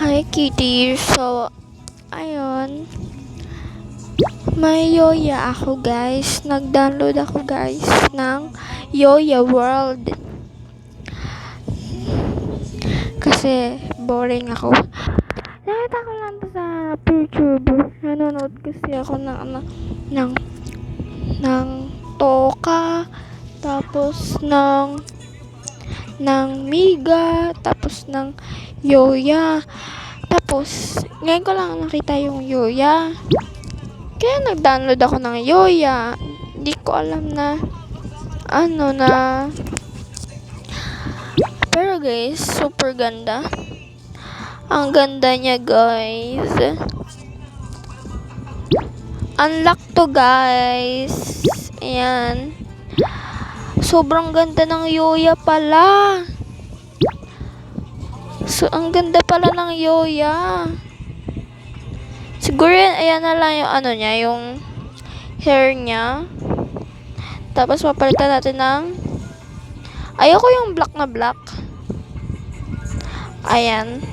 Hi, Kitty. So, ayun. May Yoya ako, guys. Nag-download ako, guys, ng Yoya World. Kasi, boring ako. Nakita ko lang to sa YouTube. Nanonood kasi ako ng Toka. Tapos, ng Miga. Tapos, ng Yoya. Tapos, ngayon ko lang nakita yung Yoya. Kaya nag-download ako ng Yoya. Hindi ko alam na pero guys, super ganda. Ang ganda niya, guys. Unlock to, guys. Ayan. Sobrang ganda ng Yoya pala. So, ang ganda pala ng Yoya. Siguro ayan na lang yung niya, yung hair niya. Tapos papalitan natin ng ayoko yung black na black. Ayan.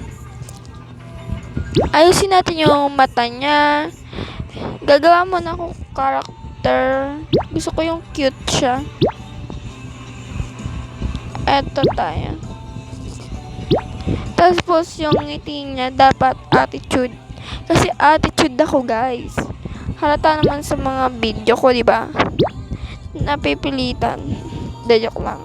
Ayusin natin yung mata niya. Gagawa muna ako character. Gusto ko yung cute siya. Eto tayo. Tapos yung ngiti niya dapat attitude. Kasi attitude ako, guys. Halata naman sa mga video ko, di ba? Napipilitan. Joke lang.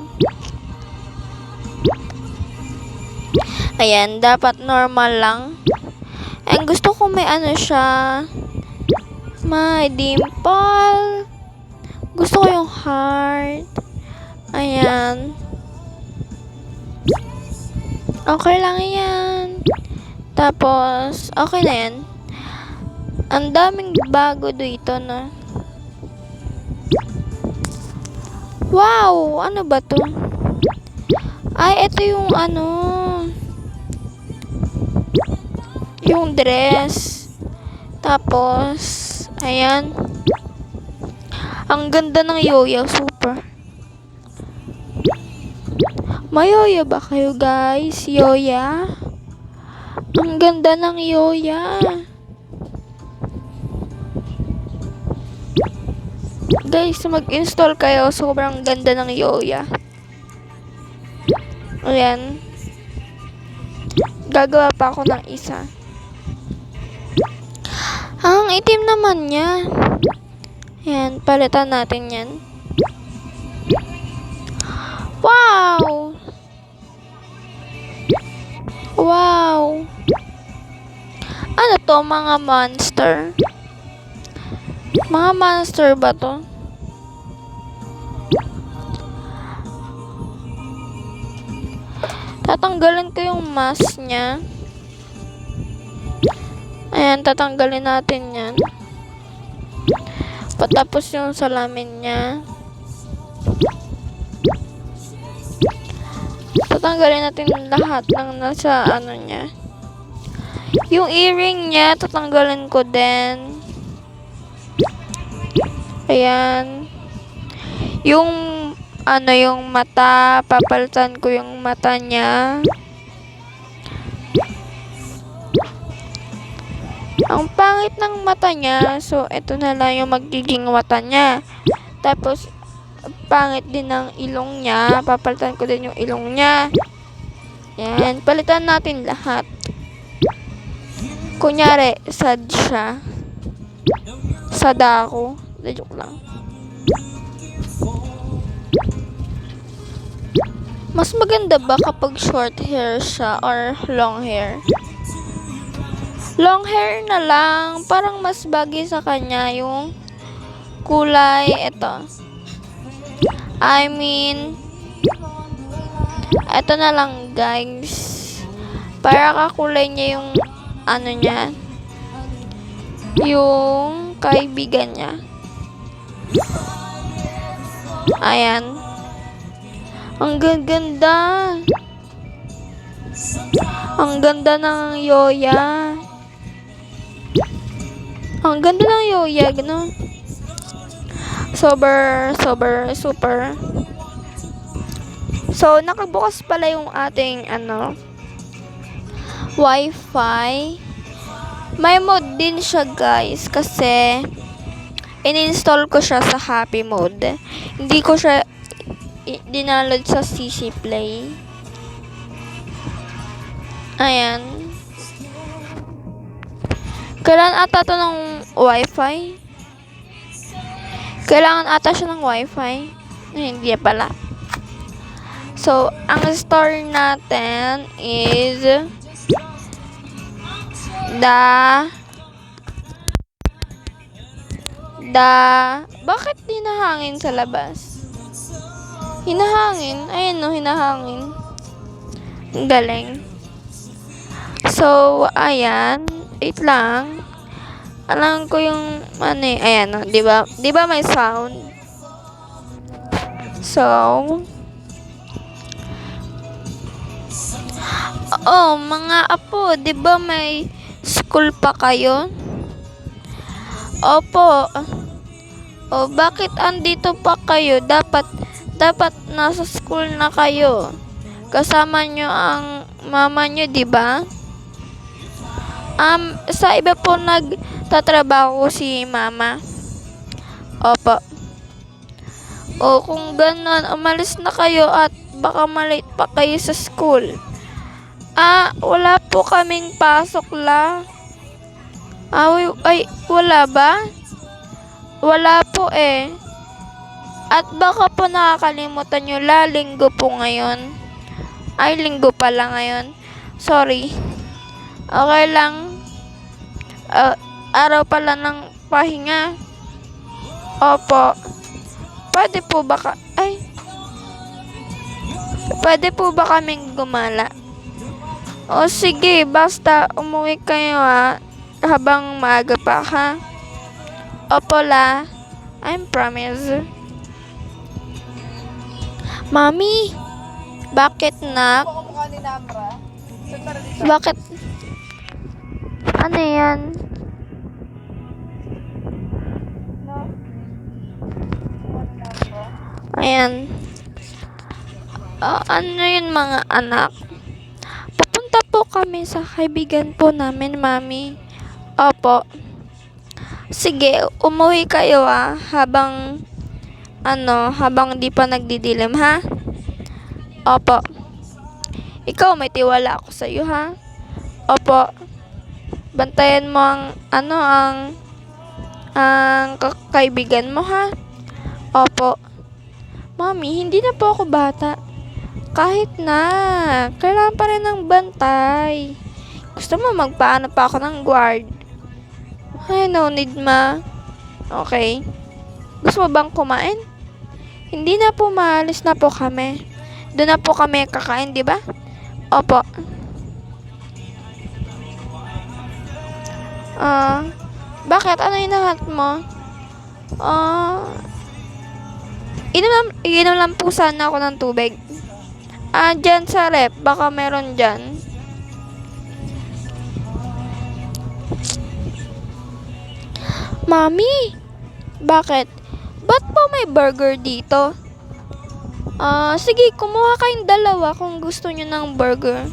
Ayan, dapat normal lang. And gusto ko may siya. May dimple. Gusto ko yung heart. Ayan. Okay lang yan. Tapos, okay na yan. Ang daming bago dito na. Wow! Ano ba to? Ay, ito yung yung dress. Tapos, ayan. Ang ganda ng Yoya. Super. May Yoya ba kayo, guys? Yoya? Ang ganda ng Yoya. Guys, mag-install kayo. Sobrang ganda ng Yoya. Ayan. Gagawa pa ako ng isa. Ang itim naman niya. Ayan, palitan natin yan. Wow! Wow! Ano to, mga monster? Mga monster ba to? Tatanggalin ko yung mask niya. Ayan, tatanggalin natin yan. Patapos yung salamin niya. Tatanggalin natin lahat ng nasa niya. Yung earring niya, tatanggalin ko din. Ayan. Yung yung mata, papalitan ko yung mata niya. Ang pangit ng mata niya, so ito na lang yung magiging mata niya. Tapos, pangit din ng ilong niya, papalitan ko din yung ilong niya. Yan, palitan natin lahat. Kunyari, sad siya. Sada ako. Joke lang. Mas maganda ba kapag short hair siya or long hair? Long hair na lang. Parang mas bagay sa kanya yung kulay. Ito. I mean, ito na lang, guys. Para kakulay niya yung niya. Yung kaibigan niya. Ayan. Ang ganda. Ang ganda ng Yoya. Ang ganda ng Yoya, no? Super. So, nakabukas pala yung ating Wi-Fi. May mode din siya guys kasi in-install ko siya sa happy mode. Hindi ko siya dinaload sa CC Play. Ayan. Kailangan ata to ng Wi-Fi. Kailangan ata siya ng Wi-Fi. Hindi pala. So, ang store natin is bakit hinahangin sa labas? Hinahangin. Ayun no, hinahangin. Ang galing. So, ayan. Wait lang. Alam ko yung ayan no, 'di ba? 'Di ba may sound? So, mga apo, 'di ba may school pa kayo? Opo. Bakit andito pa kayo? Dapat nasa school na kayo. Kasama nyo ang mama nyo, 'di ba? Sa iba po nagtatrabaho si mama. Opo. Kung ganun, umalis na kayo at baka malate pa kayo sa school. Wala po kaming pasok la. Wala ba? Wala po eh. At baka po nakakalimutan nyo la, linggo po ngayon. Linggo pala ngayon. Sorry. Okay lang. Araw pala ng pahinga. Opo. Pwede po ba kaming gumala? Sige, basta umuwi kayo habang maaga pa ha. Opo la. I promise. Mami, bakit nak? Bakit? Ano yan? Ayan. Ano yun mga anak? Pupunta po kami sa kaibigan po namin, mami. Opo. Sige, umuwi kayo habang di pa nagdidilim ha? Opo. Ikaw, may tiwala ako sa iyo ha? Opo. Bantayan mo ang kaibigan mo ha? Opo. Mami, hindi na po ako bata. Kahit na, kailangan pa rin ng bantay. Gusto mo magpaano pa ako ng guard? No need ma. Okay. Gusto mo bang kumain? Hindi na po, maalis na po kami. Doon na po kami kakain, di ba? Opo. Bakit? Ano hinahat mo? Inom lang po sana ako ng tubig. Dyan sa rep. Baka meron dyan. Mami, bakit? Ba't po may burger dito? Sige, kumuha kayong dalawa kung gusto nyo ng burger.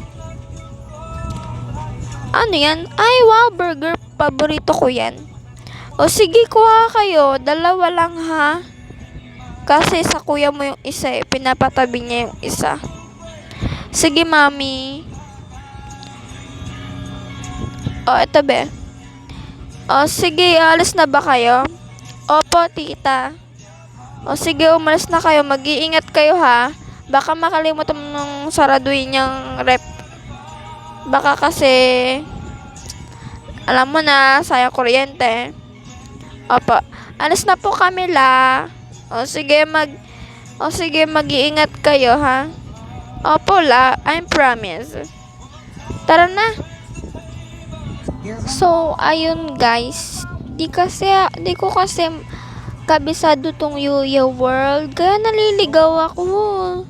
Ano yan? Ay, wow, burger. Paborito ko yan. Sige, kuha kayo. Dalawa lang ha. Kasi sa kuya mo yung isa pinapatabi niya yung isa. Sige, mami. Eto be. Sige, alis na ba kayo? Opo, tita. Sige, umalis na kayo. Mag-iingat kayo ha. Baka makalimutan nung saraduin niyang rep. Baka kasi alam mo na, sayang kuryente. Opo. Alis na po kami la. Sige, mag-iingat kayo ha. Opo la, I promise. Tara na. So, ayun guys. Di ko kasi kabisado tong Yuya World. Kaya naliligaw ako.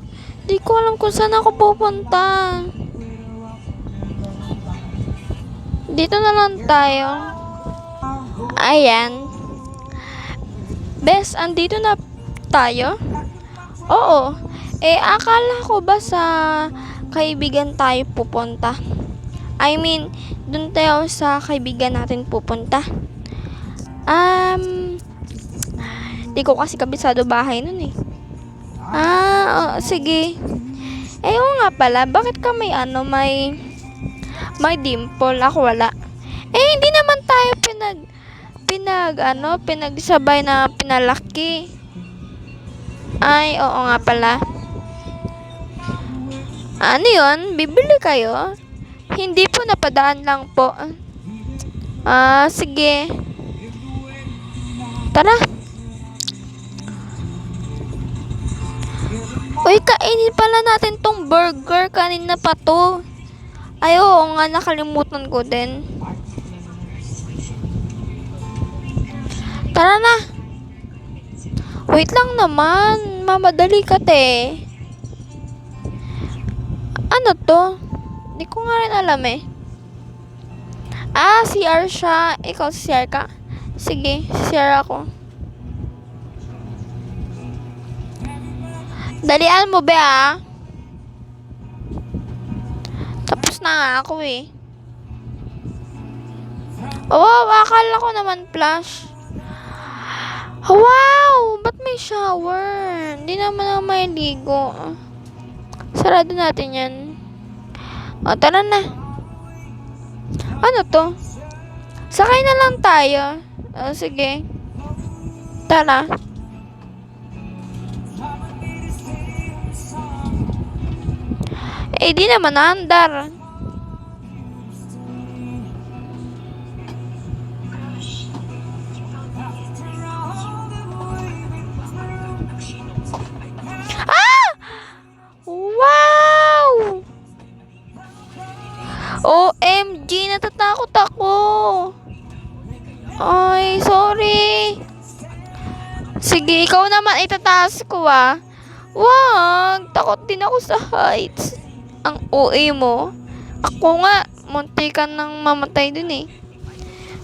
Di ko alam kung saan ako pupunta. Dito na lang tayo. Ayan. Bes, andito na tayo? Oo. Akala ko ba sa kaibigan tayo pupunta? I mean, dun tayo sa kaibigan natin pupunta. Di ko kasi kabisado bahay nun eh. Sige. Oo nga pala, bakit ka may may dimple, ako wala. Hindi naman tayo pinagsabay na pinalaki. Ay, oo nga pala. Ano yun? Bibili kayo? Hindi po, napadaan lang po. Sige. Tara. Uy, kainin pala natin tong burger. Kanina pa to. Ay, oo nga, nakalimutan ko din. Tara na. Wait lang naman. Mamadali ka, te. Ano to? Hindi ko nga rin alam eh. CR siya. Ikaw CR ka? Sige, CR ako. Dalian mo ba Tapos na nga ako eh. Akala ko naman flash. Wow! Ba't may shower? Hindi naman ako may ligo. Sarado natin yan. Tara na. Ano to? Sakay na lang tayo. Sige. Tara. Di naman andar. Wow! OMG, natatakot ako. Ay, sorry. Sige, ikaw naman itataas ko Wag, takot din ako sa heights. Ang OA mo. Ako nga, muntikan nang mamatay dun eh.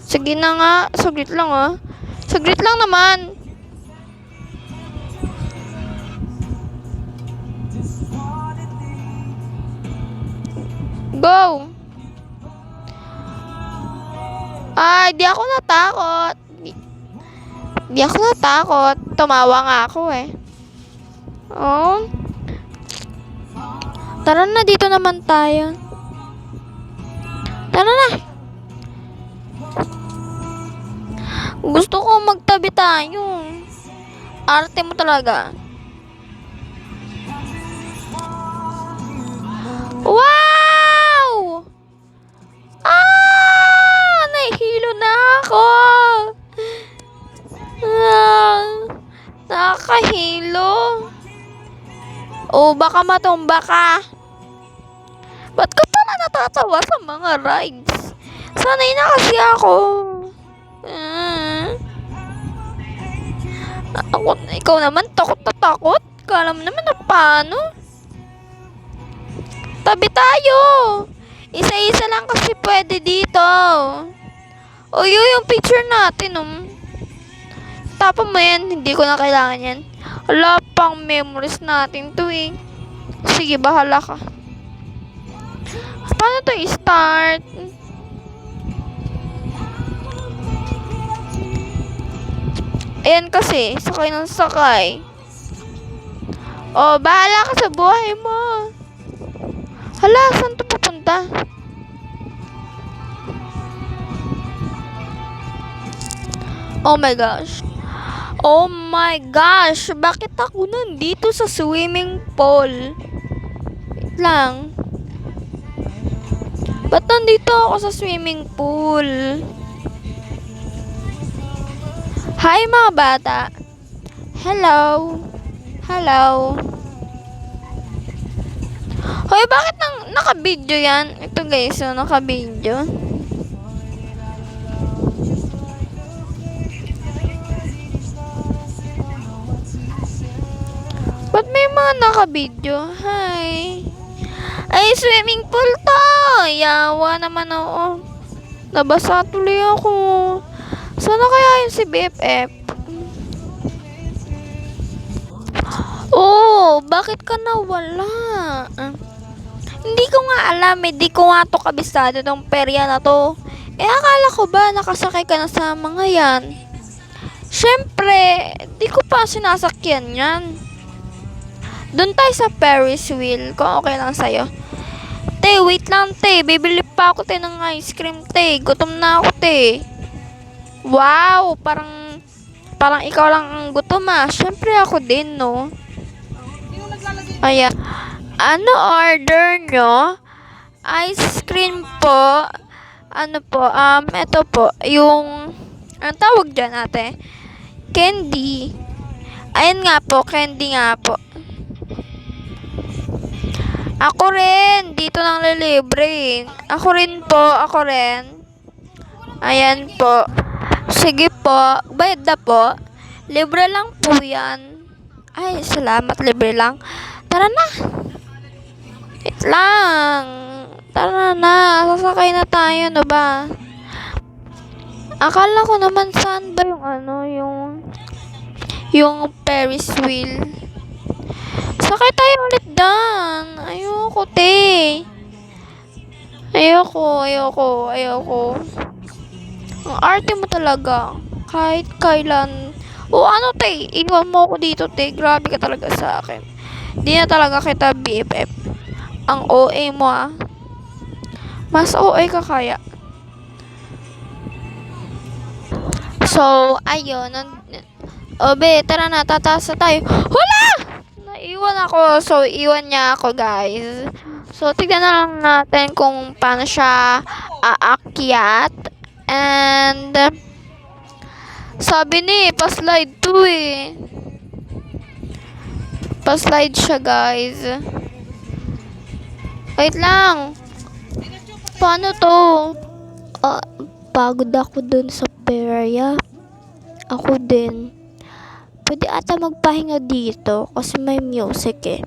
Sige na nga, saglit lang Saglit lang naman. Go! Di ako natakot. Di ako natakot. Tumawa nga ako eh. Tara na, dito naman tayo. Tara na. Gusto ko magtabi tayo. Arte mo talaga. Wow! Nahihilo na ako. Nakakahilo. Baka matumba ka. Ba't ka pala natatawa sa mga rides? Sanay na kasi ako. Ikaw naman, takot na takot. Kala mo naman na paano? Tabi tayo. Isa-isa lang kasi pwede dito. Yung picture natin. Tapos mo yan, hindi ko na kailangan yan. Wala pang memories natin to eh. Sige, bahala ka. Paano to i-start? Ayan kasi, sakay ng sakay. Bahala ka sa buhay mo. Hala, saan to pupunta? Oh my gosh. Oh my gosh, bakit ako nandito sa swimming pool? Wait lang. Ba't nandito ako sa swimming pool? Hi mga bata. Hello. Hello. Hoy, bakit naka-video yan? Ito guys, naka-video. Ba't may mga naka-video? Hi. Ay, swimming pool to. Yawa naman ako. Nabasa tuloy ako. Sana kaya yun si BFF? Bakit ka nawala? Hindi ko nga alam, di ko nga to kabisado tong perya na to. Akala ko ba nakasakay ka na sa mga yan? Syempre, di ko pa sinasakyan yan. Doon tayo sa Ferris wheel, kung okay lang sa'yo. Te, wait lang te, bibili pa ako te ng ice cream te. Gutom na ako te. Wow, parang ikaw lang ang gutom ah. Syempre ako din, no? Ayan. Ano order nyo? Ice cream po. Ano po, ito po, ang tawag dyan ate? Candy. Ayun nga po, candy nga po. Ako rin, dito nang lilibre. Ako rin po, ako rin. Ayan po. Sige po, bayad na po. Libre lang po yan. Ay, salamat, libre lang. Tara na. Wait lang. Tara na, sasakay na tayo, no ba? Akala ko naman saan ba yung Ferris wheel. Sakay tayo ulit doon. Ayoko, te. Ayoko. Ang arte mo talaga. Kahit kailan. Ano, te? Iwan mo ako dito, te. Grabe ka talaga sa akin. Di na talaga kita BFF. Ang OA mo, ah. Mas OA ka kaya. So, ayun. Obe, tara na. Tataas na tayo. Hala! Naiwan ako. So, iwan niya ako, guys. So, tignan na lang natin kung paano siya aakyat. And, sabi ni, pa-slide to eh. Pa-slide siya, guys. Wait lang. Paano to? Pagod ako dun sa perya. Ako din. Pwede ata magpahinga dito kasi may music eh.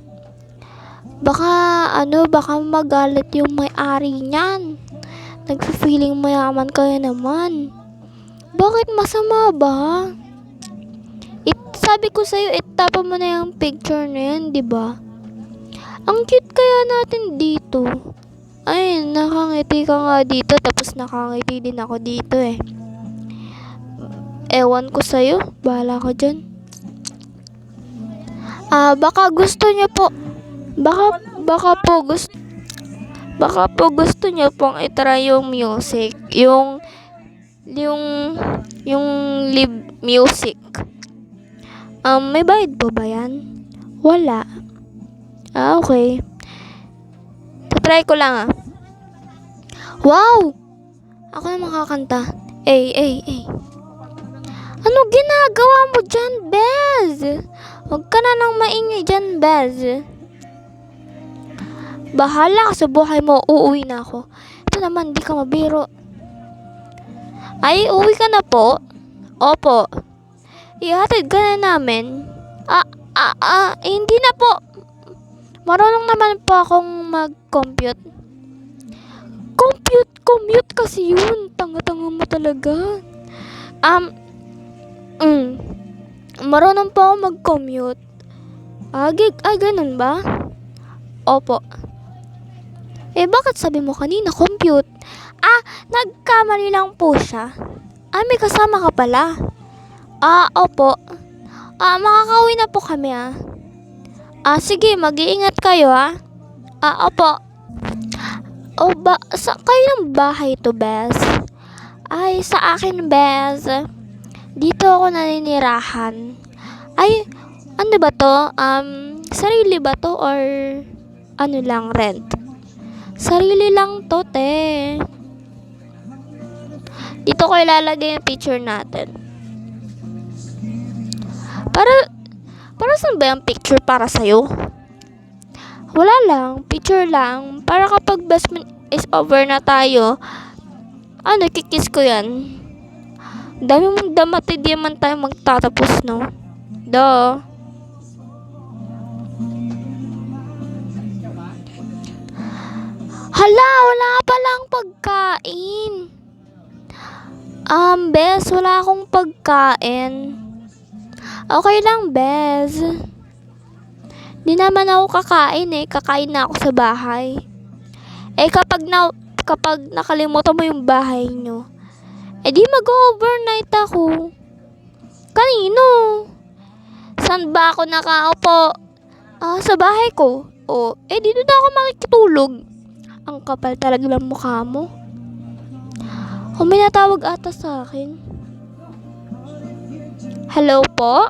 Baka magalit yung may-ari niyan. Nagfe-feeling mayaman kaya naman. Bakit masama ba? Sabi ko sa'yo, itapa mo na yung picture na yan, di ba? Ang cute kaya natin dito. Ay, nakangiti ka nga dito, tapos nakangiti din ako dito eh. Ewan ko sa'yo, bahala ka dyan. Baka gusto niyo po, baka po gusto niyo pong itry yung music, yung live music. May bayad po ba yan? Wala. Okay. Try ko lang ah. Wow! Ako na makakanta. Ano ginagawa mo dyan, Bez? Huwag ka na nang maingay dyan, Bez. Bahala ka sa buhay mo. Uuwi na ako. Ito naman, di ka mabiro. Ay, uwi ka na po? Opo. Ihatid ka na namin? Hindi na po. Marunong naman po akong mag-compute. Compute kasi yun. Tanga-tanga mo talaga. Marunong po ako mag-commute. Ganun ba? Opo. Bakit sabi mo kanina compute? Nagkamali lang po siya. May kasama ka pala. Opo. Makakauwi na po kami sige, mag-iingat kayo opo. Sa kayong bahay to, Bez? Ay, sa akin, Bez. Dito ako naninirahan. Ay, ano ba to? Sarili ba to or ano lang, rent? Sarili lang to, te. Dito ko ilalagay yung picture natin. Para saan ba yung picture para sa'yo? Wala lang, picture lang. Para kapag best man is over na tayo, kikiss ko yan. Dami mong damati, di man tayo magtatapos, no? Hala, wala palang pagkain. Bez, wala akong pagkain. Okay lang, Bez. Di naman ako kakain Kakain na ako sa bahay. Kapag nakalimutan mo yung bahay nyo, di mag-overnight ako. Kanino? Saan ba ako nakaupo? Sa bahay ko. Dito na ako makikitulog. Ang kapal talaga ng mukha mo. May natawag ata sa akin. Hello po?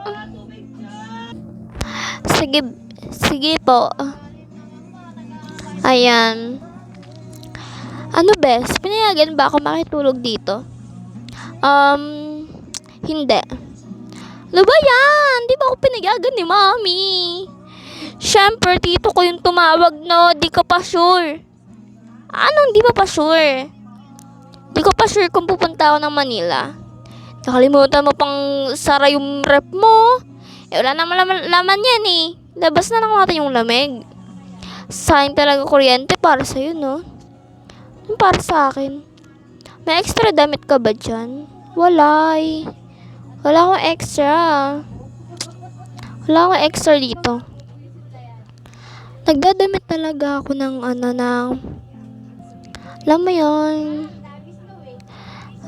Sige po. Ayan. Ano bes? Pinayagan ba ako makitulog dito? Hindi. Ano ba yan? Di ba ako pinayagan ni Mami? Siyempre, tito ko yung tumawag, no? Di ka pa sure. Anong di pa sure? Di ko pa sure kung pupunta ako ng Manila. Nakalimutan mo pang sara yung rep mo. Wala naman laman yan eh. Labas na lang natin yung lamig. Sayang talaga kuryente para sa'yo, no? Yung para sa akin. May extra damit ka ba dyan? Wala eh. Wala akong extra. Wala akong extra dito. Nagdadamit talaga ako ng alam mo yun.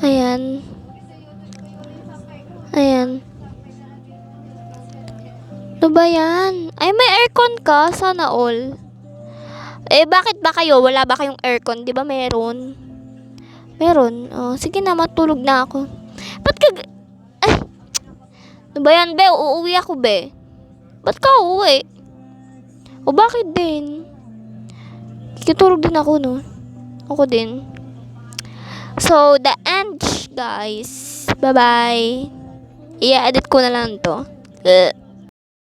Ayan. Ano ba yan? May aircon ka? Sana all. Bakit ba kayo? Wala ba kayong aircon? Di ba meron? Meron? Sige na, matulog na ako. Ba't ka... Ano ba yan, be? Uuwi ako, be. Ba't ka uuwi? Bakit din? Kikitulog din ako, no? Ako din. So, the end, guys. Bye-bye. I-edit ko na lang to.